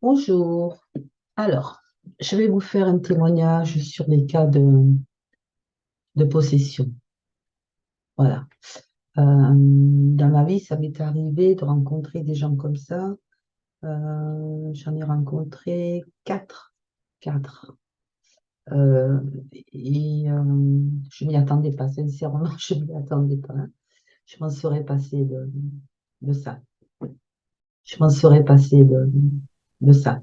Bonjour. Alors, je vais vous faire un témoignage sur les cas de possession. Voilà. Dans ma vie, ça m'est arrivé de rencontrer des gens comme ça. J'en ai rencontré quatre. Quatre. Euh, je m'y attendais pas, sincèrement, je m'y attendais pas, hein. Je m'en serais passé de ça. Je m'en serais passé de ça.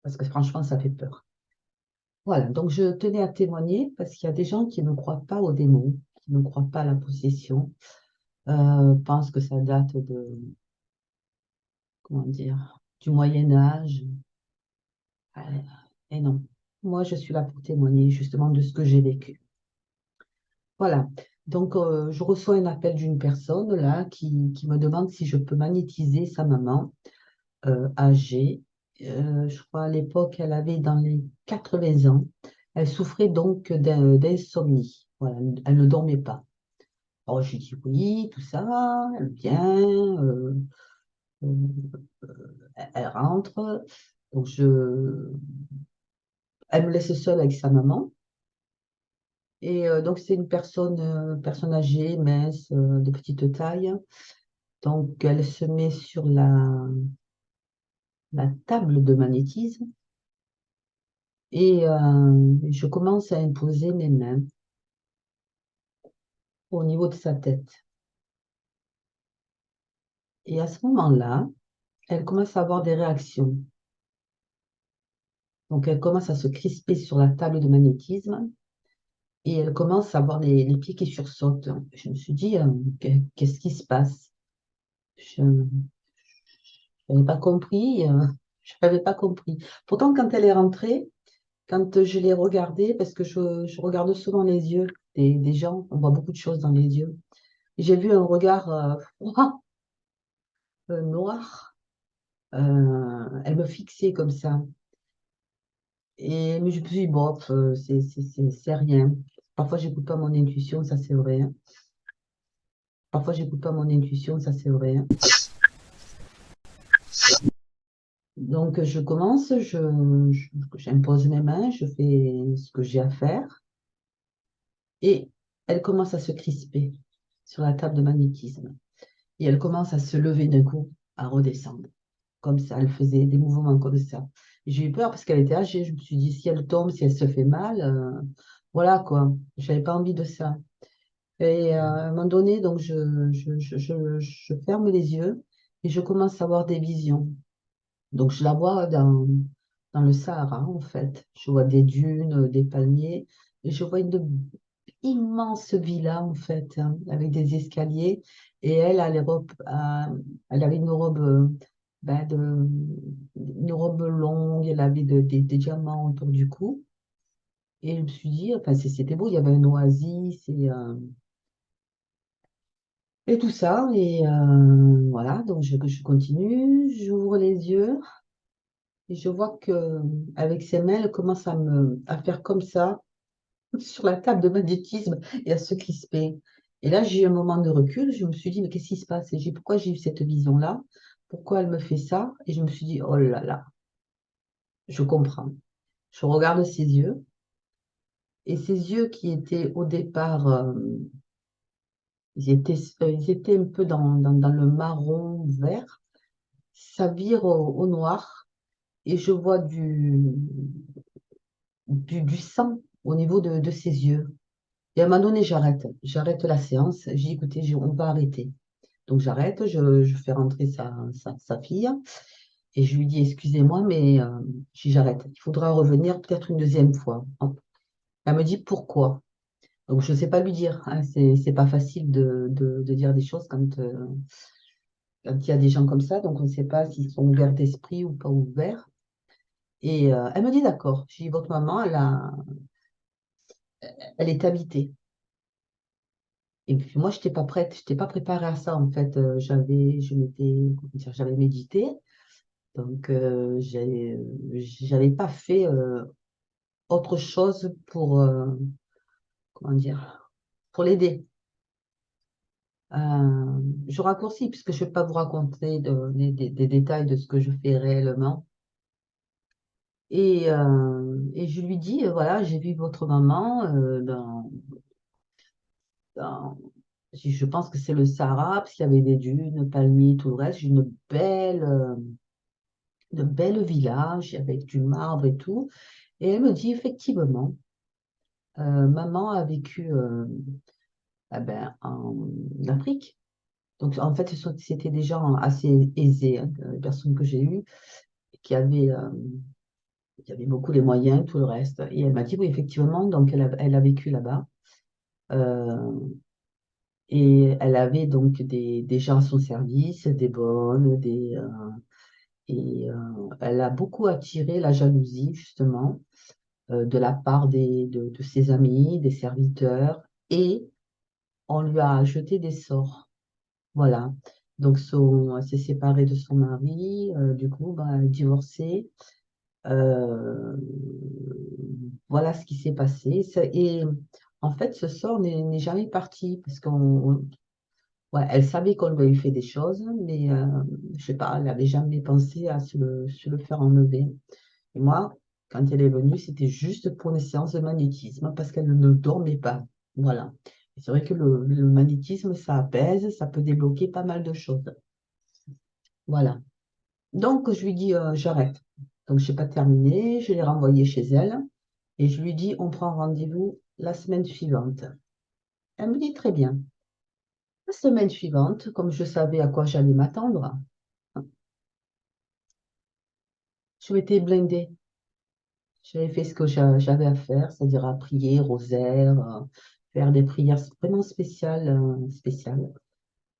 Parce que franchement, ça fait peur. Voilà, donc je tenais à témoigner parce qu'il y a des gens qui ne croient pas aux démons, qui ne croient pas à la possession, pensent que ça date comment dire, du Moyen Âge. Euh, Et non, moi je suis là pour témoigner justement de ce que j'ai vécu. Voilà, donc je reçois un appel d'une personne là qui me demande si je peux magnétiser sa maman âgée. Je crois à l'époque, elle avait dans les 80 ans. Elle souffrait donc d'insomnie. Voilà, elle ne dormait pas. Alors, je lui dis oui, tout ça, elle vient, euh, elle rentre. Donc, elle me laisse seule avec sa maman. Et donc, c'est une personne âgée, mince, de petite taille. Donc, elle se met sur la table de magnétisme et je commence à imposer mes mains au niveau de sa tête. Et à ce moment-là, elle commence à avoir des réactions. Donc, elle commence à se crisper sur la table de magnétisme et elle commence à avoir les pieds qui sursautent. Je me suis dit, qu'est-ce qui se passe? Je n'avais pas compris. Je n'avais pas compris. Pourtant, quand elle est rentrée, quand je l'ai regardée, parce que je regarde souvent les yeux des gens, on voit beaucoup de choses dans les yeux. J'ai vu un regard froid, noir. Elle me fixait comme ça. Et mais je me suis dit, bon, c'est rien. Parfois, j'écoute pas mon intuition, ça c'est vrai, hein. Parfois, j'écoute pas mon intuition, ça c'est vrai, hein. Donc, je commence, j'impose mes mains, je fais ce que j'ai à faire et elle commence à se crisper sur la table de magnétisme. Et elle commence à se lever d'un coup, à redescendre. Comme ça, elle faisait des mouvements comme ça. J'ai eu peur parce qu'elle était âgée. Je me suis dit, si elle tombe, si elle se fait mal, voilà quoi. J'avais pas envie de ça. Et à un moment donné, donc je ferme les yeux et je commence à avoir des visions. Donc je la vois dans le Sahara, en fait. Je vois des dunes, des palmiers, et je vois une immense villa, en fait, hein, avec des escaliers. Et elle, elle avait une robe, une robe longue, elle avait des diamants autour du cou. Et je me suis dit, enfin, c'était beau, il y avait un oasis et tout ça. Et voilà, donc je continue, j'ouvre les yeux. Et je vois que avec ses mains, elle commence à faire comme ça sur la table de magnétisme et à se crisper. Et là, j'ai eu un moment de recul. Je me suis dit, mais qu'est-ce qui se passe? Et pourquoi j'ai eu cette vision-là? Pourquoi elle me fait ça? Et je me suis dit, oh là là, je comprends. Je regarde ses yeux. Et ses yeux qui étaient au départ, ils étaient un peu dans le marron vert. Ça vire au noir. Et je vois du sang au niveau de ses yeux. Et à un moment donné, j'arrête la séance. J'ai dit, écoutez, on va arrêter. Donc j'arrête, je fais rentrer sa fille et je lui dis, excusez-moi, mais j'arrête. Il faudra revenir peut-être une deuxième fois. Elle me dit, pourquoi? Donc je ne sais pas lui dire, hein. C'est pas facile de dire des choses quand il y a des gens comme ça. Donc on ne sait pas s'ils sont ouverts d'esprit ou pas ouverts. Et elle me dit, d'accord. Je dis, votre maman, elle est habitée. Et puis moi, je n'étais pas prête, je n'étais pas préparée à ça en fait. Comment dire, j'avais médité, donc j'avais pas fait. autre chose pour, comment dire, pour l'aider. Je raccourcis puisque je ne vais pas vous raconter des détails de ce que je fais réellement. Et je lui dis, voilà, j'ai vu votre maman dans- je pense que c'est le Sahara, parce qu'il y avait des dunes, palmiers, tout le reste, de belles villages avec du marbre et tout. Et elle me dit, effectivement, maman a vécu en Afrique. Donc, en fait, c'était des gens assez aisés, hein, les personnes que j'ai eues, qui avaient, euh, qui avaient beaucoup les moyens, tout le reste. Et elle m'a dit, oui, effectivement, donc elle a vécu là-bas. Euh, et elle avait donc des gens à son service, des bonnes, elle a beaucoup attiré la jalousie, justement, de la part de ses amis, des serviteurs, et on lui a jeté des sorts. Voilà. Donc, elle s'est séparée de son mari, du coup, bah, elle a divorcé. Euh, voilà ce qui s'est passé. Et en fait, ce sort n'est jamais parti parce ouais, elle savait qu'on lui avait fait des choses, mais je sais pas, elle n'avait jamais pensé à se le faire enlever. Et moi, quand elle est venue, c'était juste pour une séance de magnétisme parce qu'elle ne dormait pas. Voilà. Et c'est vrai que le magnétisme, ça apaise, ça peut débloquer pas mal de choses. Voilà. Donc, je lui dis, j'arrête. Donc, je n'ai pas terminé, je l'ai renvoyée chez elle et je lui dis, on prend rendez-vous la semaine suivante. Elle me dit, très bien. La semaine suivante, comme je savais à quoi j'allais m'attendre, je m'étais blindée. J'avais fait ce que j'avais à faire, c'est-à-dire à prier, rosaire, faire des prières vraiment spéciales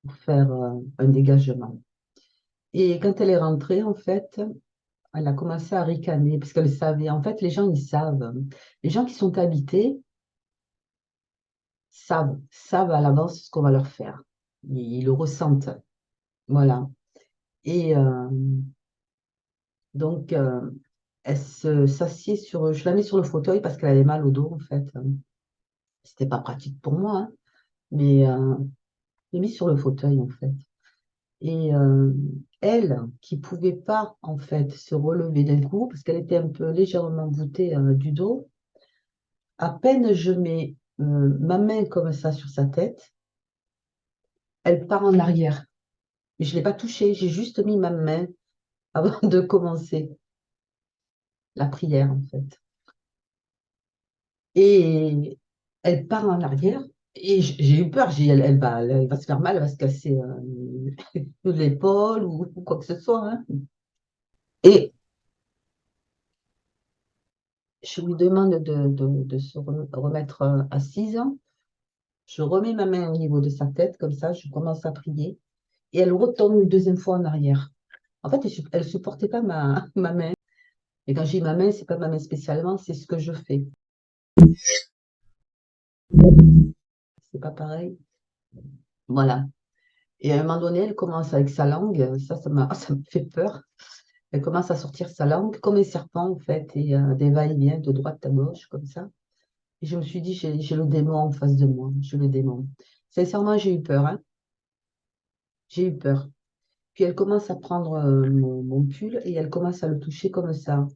pour faire un dégagement. Et quand elle est rentrée, en fait, elle a commencé à ricaner parce qu'elle savait. En fait, les gens, ils savent. Les gens qui sont habités savent à l'avance ce qu'on va leur faire. Ils le ressentent. Voilà. Et donc, s'assied sur. Je la mets sur le fauteuil parce qu'elle avait mal au dos, en fait. C'était pas pratique pour moi, hein, mais je l'ai mis sur le fauteuil, en fait. Et elle, qui pouvait pas, en fait, se relever d'un coup, parce qu'elle était un peu légèrement voûtée du dos, à peine je mets ma main comme ça sur sa tête, elle part en arrière. Mais je ne l'ai pas touchée, j'ai juste mis ma main avant de commencer la prière, en fait. Et elle part en arrière. Et j'ai eu peur, elle va se faire mal, elle va se casser l'épaule ou quoi que ce soit, hein. Et je lui demande de se remettre assise. Je remets ma main au niveau de sa tête, comme ça, je commence à prier. Et elle retombe une deuxième fois en arrière. En fait, elle ne supportait pas ma main. Et quand j'ai ma main, c'est pas ma main spécialement, c'est ce que je fais. C'est pas pareil. Voilà. Et à un moment donné, elle commence avec sa langue. Ça me fait peur. Elle commence à sortir sa langue comme un serpent, en fait, et des va-et-vient de droite à gauche, comme ça. Et je me suis dit, j'ai le démon en face de moi. J'ai le démon. Sincèrement, j'ai eu peur, hein. J'ai eu peur. Puis elle commence à prendre mon pull et elle commence à le toucher comme ça.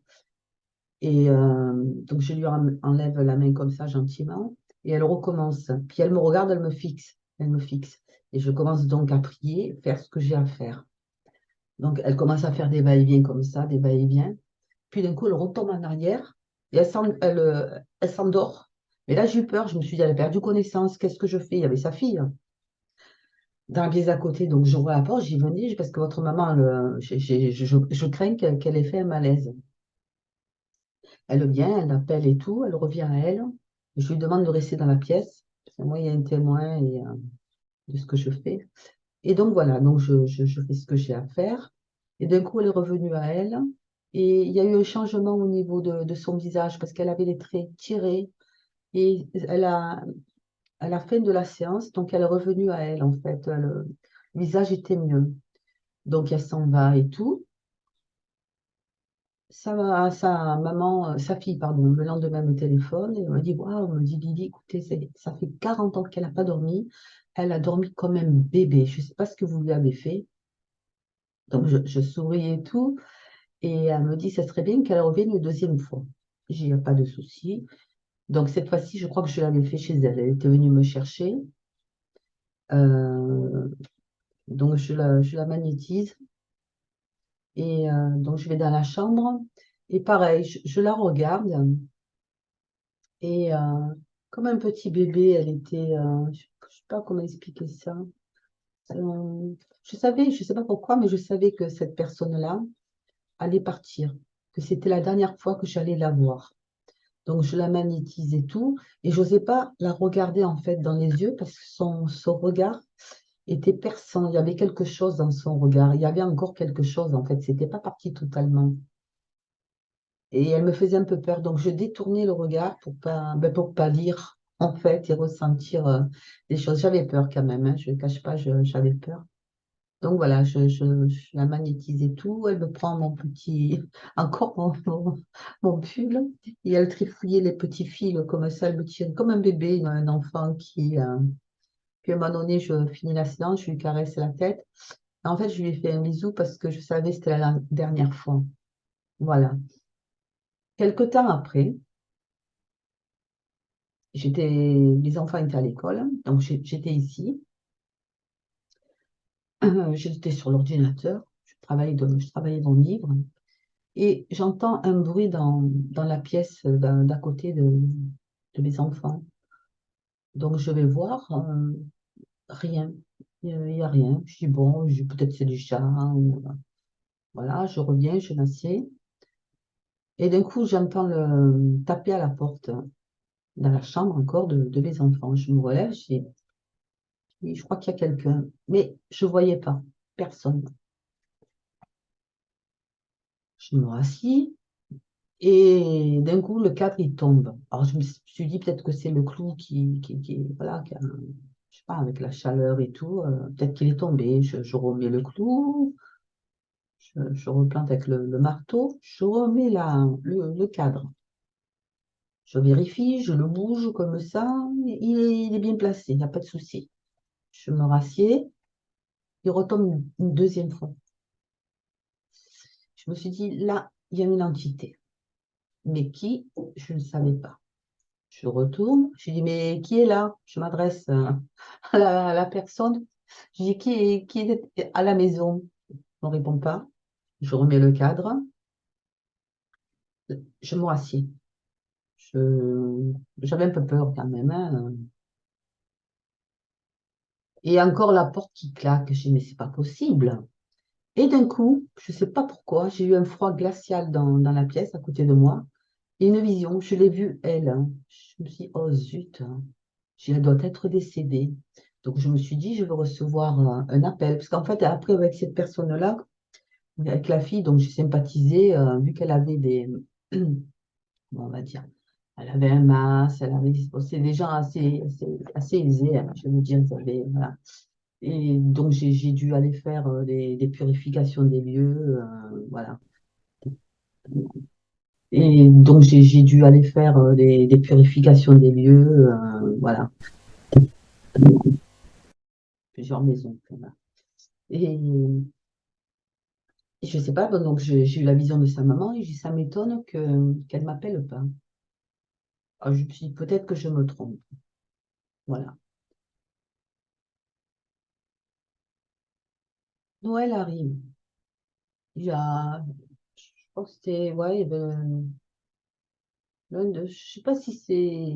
Et donc je lui enlève la main comme ça gentiment et elle recommence. Puis elle me regarde, elle me fixe. Elle me fixe. Et je commence donc à prier, faire ce que j'ai à faire. Donc elle commence à faire des va-et-vient comme ça, des va-et-vient. Puis d'un coup, elle retombe en arrière et elle s'endort. Mais là, j'ai eu peur. Je me suis dit, elle a perdu connaissance. Qu'est-ce que je fais? Il y avait sa fille dans la pièce à côté. Donc j'ouvre la porte, j'y venais parce que votre maman, je crains qu'elle ait fait un malaise. Elle vient, elle l'appelle et tout, elle revient à elle. Je lui demande de rester dans la pièce. Moi, il y a un témoin de ce que je fais. Et donc voilà, donc je fais ce que j'ai à faire. Et d'un coup, elle est revenue à elle. Et il y a eu un changement au niveau de son visage parce qu'elle avait les traits tirés. Et à la fin de la séance, donc elle est revenue à elle, en fait. Le visage était mieux. Donc elle s'en va et tout. sa maman, sa fille, pardon, le lendemain me téléphone et elle me dit, waouh, elle me dit, Lydie, écoutez, ça fait 40 ans qu'elle n'a pas dormi. Elle a dormi comme un bébé. Je ne sais pas ce que vous lui avez fait. Donc, je souris et tout. Et elle me dit, ça serait bien qu'elle revienne une deuxième fois. J'ai dit, il n'y a pas de souci. Donc, cette fois-ci, je crois que je l'avais fait chez elle. Elle était venue me chercher. Euh, donc, je la magnétise. Et donc, je vais dans la chambre. Et pareil, je la regarde. Et comme un petit bébé, elle était, je ne sais pas comment expliquer ça. Je savais, je ne sais pas pourquoi, mais je savais que cette personne-là allait partir, que c'était la dernière fois que j'allais la voir. Donc je la magnétise et tout, et je n'osais pas la regarder en fait dans les yeux parce que son regard était perçant. Il y avait quelque chose dans son regard. Il y avait encore quelque chose en fait. C'était pas parti totalement. Et elle me faisait un peu peur. Donc, je détournais le regard pour pas lire, en fait, et ressentir des choses. J'avais peur quand même, hein, je ne cache pas, j'avais peur. Donc, voilà, je la magnétisais tout. Elle me prend mon petit, encore mon pull, et elle trifouillait les petits fils comme ça. Elle me tient comme un bébé, un enfant qui. Puis à un moment donné, je finis la séance, je lui caresse la tête. Et en fait, je lui ai fait un bisou parce que je savais que c'était la dernière fois. Voilà. Quelque temps après, les enfants étaient à l'école, donc j'étais ici. J'étais sur l'ordinateur, je travaillais mon livre, et j'entends un bruit dans la pièce d'à côté de mes enfants. Donc je vais voir, rien, il y a rien. Je dis bon, peut-être c'est du chat, hein, voilà, je reviens, je m'assieds, et d'un coup j'entends le taper à la porte dans la chambre encore de mes enfants. Je me relève, je crois qu'il y a quelqu'un, mais je ne voyais pas personne. Je me rassis et d'un coup, le cadre, il tombe. Alors, je me suis dit peut-être que c'est le clou voilà, je sais pas, avec la chaleur et tout, peut-être qu'il est tombé. Je remets le clou, je replante avec le marteau, je remets le cadre. Je vérifie, je le bouge comme ça, il est bien placé, il n'y a pas de souci. Je me rassieds, il retombe une deuxième fois. Je me suis dit, là, il y a une entité. Mais qui? Je ne savais pas. Je retourne, je dis, mais qui est là? Je m'adresse à la personne. Je dis, qui est à la maison? On ne répond pas. Je remets le cadre, je me rassieds. J'avais un peu peur quand même, hein. Et encore la porte qui claque. Je dis, mais c'est pas possible. Et d'un coup, je ne sais pas pourquoi, j'ai eu un froid glacial dans la pièce à côté de moi. Et une vision, je l'ai vue, elle, hein. Je me suis dit, oh zut, hein. Elle doit être décédée. Donc je me suis dit, je veux recevoir un appel. Parce qu'en fait, après, avec cette personne-là, avec la fille, donc j'ai sympathisé, vu qu'elle avait bon, on va dire, elle avait un masque, bon, c'est des gens assez aisés, hein, je veux dire, voilà. Et donc j'ai dû aller faire des purifications des lieux, voilà. Et donc j'ai dû aller faire des purifications des lieux, voilà, plusieurs maisons. Voilà. Et je sais pas, bon, donc j'ai eu la vision de sa maman et ça m'étonne qu'elle m'appelle pas. Alors, je me suis dit, peut-être que je me trompe. Voilà. Noël arrive. Il y a, je crois que c'était, ouais, je sais pas si c'est,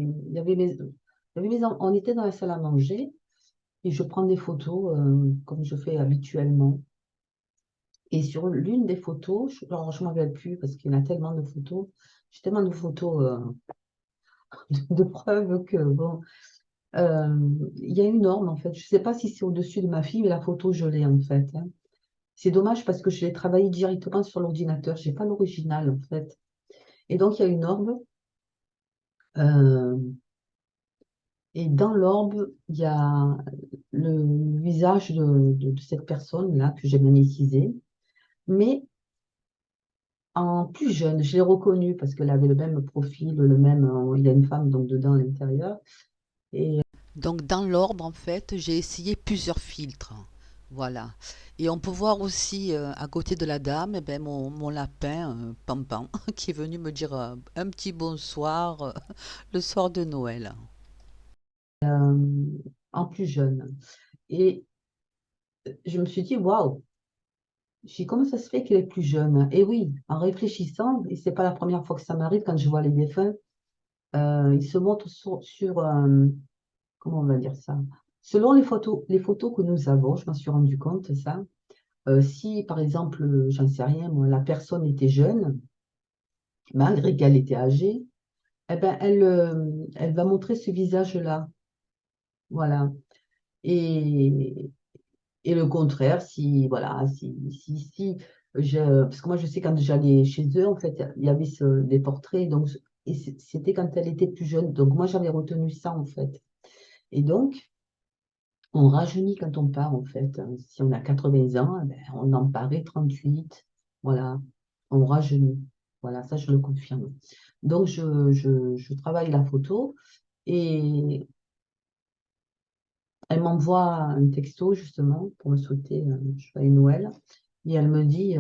on était dans la salle à manger et je prends des photos comme je fais habituellement. Et sur l'une des photos, alors je m'en rappelle plus parce qu'il y en a tellement de photos, j'ai tellement de photos de preuves que bon. Il y a une norme en fait. Je ne sais pas si c'est au-dessus de ma fille, mais la photo, je l'ai en fait, hein. C'est dommage parce que je l'ai travaillé directement sur l'ordinateur. Je n'ai pas l'original en fait. Et donc, il y a une orbe. euh, et dans l'orbe, il y a le visage de cette personne-là que j'ai magnétisé. Mais en plus jeune. Je l'ai reconnue parce qu'elle avait le même profil, le même. Il y a une femme donc dedans à l'intérieur. Et Donc dans l'ordre, en fait, j'ai essayé plusieurs filtres. Voilà. Et on peut voir aussi à côté de la dame, eh ben, mon lapin, Pampan, qui est venu me dire un petit bonsoir le soir de Noël. en plus jeune. Et je me suis dit, waouh, comment ça se fait qu'elle est plus jeune? Et oui, en réfléchissant, et c'est pas la première fois que ça m'arrive quand je vois les défunts, ils se montrent comment on va dire ça? Selon les photos que nous avons, je m'en suis rendu compte, ça. Si, par exemple, j'en sais rien, moi, la personne était jeune, malgré qu'elle était âgée, eh ben, elle va montrer ce visage-là. Voilà. Et, et le contraire, si, voilà, parce que moi, je sais quand j'allais chez eux, en fait, il y avait des portraits, donc, et c'était quand elle était plus jeune. Donc, moi, j'avais retenu ça, en fait. Et donc, on rajeunit quand on part, en fait. Si on a 80 ans, eh ben, on en paraît 38. Voilà, on rajeunit. Voilà, ça, je le confirme. Donc, je travaille la photo et elle m'envoie un texto, justement, pour me souhaiter joyeux Noël. Et elle me dit,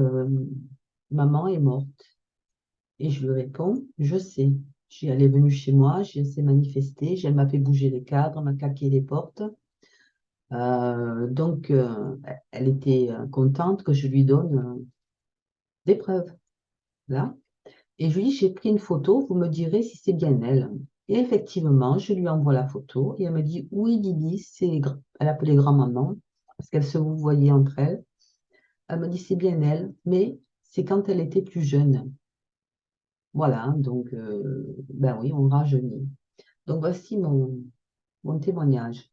maman est morte. Et je lui réponds, je sais. Elle est venue chez moi, elle s'est manifestée, elle m'a fait bouger les cadres, elle m'a claqué les portes. Donc, elle était contente que je lui donne des preuves, là. Et je lui dis, j'ai pris une photo, vous me direz si c'est bien elle. Et effectivement, je lui envoie la photo et elle me dit, oui, Lydie, elle appelait grand-maman, parce qu'elle se voyait entre elles. Elle me dit, c'est bien elle, mais c'est quand elle était plus jeune. Voilà, donc, ben oui, on rajeunit. Donc, voici mon témoignage.